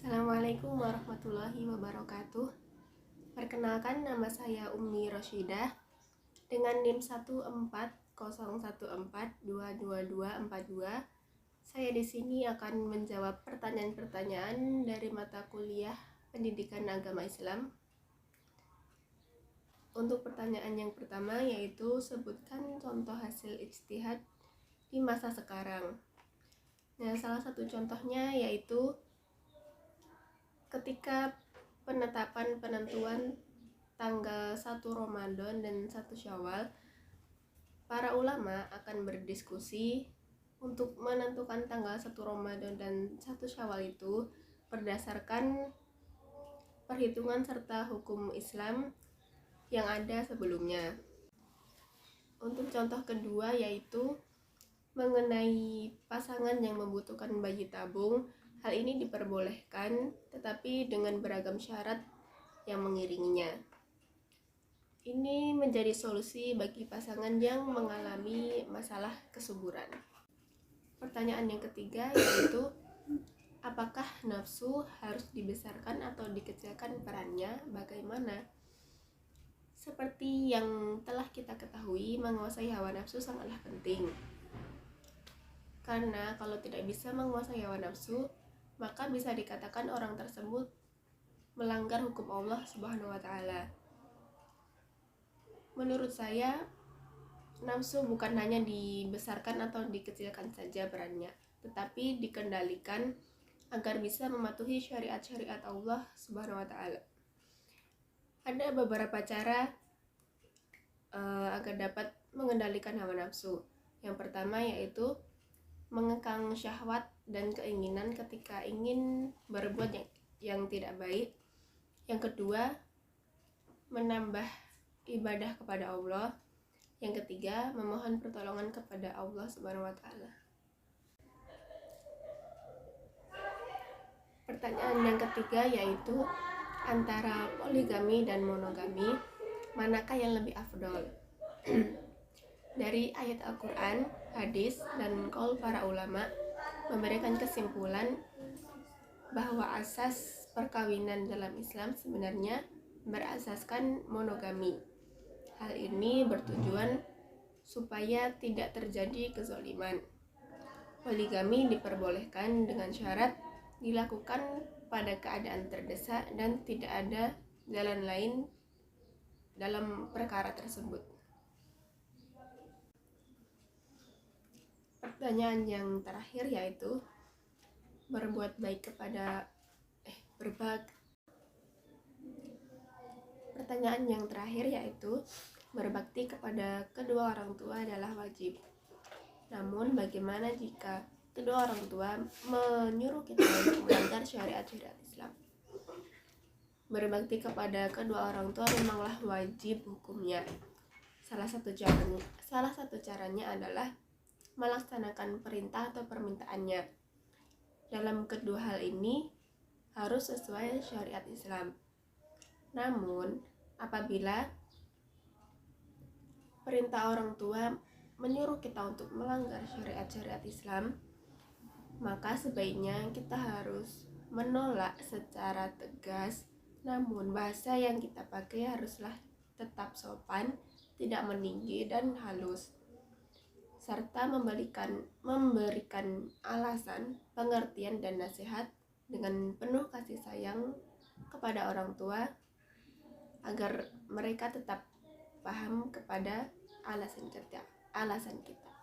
Assalamualaikum warahmatullahi wabarakatuh. Perkenalkan, nama saya Ummi Rosyidah dengan NIM 140142242. Saya di sini akan menjawab pertanyaan-pertanyaan dari mata kuliah Pendidikan Agama Islam. Untuk pertanyaan yang pertama yaitu sebutkan contoh hasil ijtihad di masa sekarang. Nah, salah satu contohnya yaitu ketika penentuan tanggal 1 Ramadan dan 1 Syawal, para ulama akan berdiskusi untuk menentukan tanggal 1 Ramadan dan 1 Syawal itu berdasarkan perhitungan serta hukum Islam yang ada sebelumnya. Untuk contoh kedua yaitu mengenai pasangan yang membutuhkan bayi tabung. Hal ini diperbolehkan, tetapi dengan beragam syarat yang mengiringinya. Ini menjadi solusi bagi pasangan yang mengalami masalah kesuburan. Pertanyaan yang ketiga yaitu, apakah nafsu harus dibesarkan atau dikecilkan perannya? Bagaimana? Seperti yang telah kita ketahui, menguasai hawa nafsu sangatlah penting. Karena kalau tidak bisa menguasai hawa nafsu, maka bisa dikatakan orang tersebut melanggar hukum Allah Subhanahu wa Ta'ala. Menurut saya, nafsu bukan hanya dibesarkan atau dikecilkan saja perannya, tetapi dikendalikan agar bisa mematuhi syariat-syariat Allah Subhanahu wa Ta'ala. Ada beberapa cara agar dapat mengendalikan hawa nafsu. Yang pertama yaitu mengekang syahwat dan keinginan ketika ingin berbuat yang tidak baik. Yang kedua, menambah ibadah kepada Allah. Yang ketiga, memohon pertolongan kepada Allah Subhanahu wa Ta'ala. Pertanyaan yang ketiga yaitu, antara poligami dan monogami, manakah yang lebih afdol? Dari ayat Al-Quran, hadis, dan qaul para ulama memberikan kesimpulan bahwa asas perkawinan dalam Islam sebenarnya berasaskan monogami. Hal ini bertujuan supaya tidak terjadi kezaliman. Poligami diperbolehkan dengan syarat dilakukan pada keadaan terdesak dan tidak ada jalan lain dalam perkara tersebut. Pertanyaan yang terakhir yaitu berbakti kepada kedua orang tua adalah wajib. Namun bagaimana jika kedua orang tua menyuruh kita untuk melanggar syariat-syariat Islam? Berbakti kepada kedua orang tua memanglah wajib hukumnya. Salah satu caranya adalah melaksanakan perintah atau permintaannya. Dalam kedua hal ini harus sesuai syariat Islam. Namun, apabila perintah orang tua menyuruh kita untuk melanggar syariat-syariat Islam, maka sebaiknya kita harus menolak secara tegas. Namun, bahasa yang kita pakai haruslah tetap sopan, tidak meninggi dan halus, serta memberikan alasan, pengertian, dan nasihat dengan penuh kasih sayang kepada orang tua agar mereka tetap paham kepada alasan kita.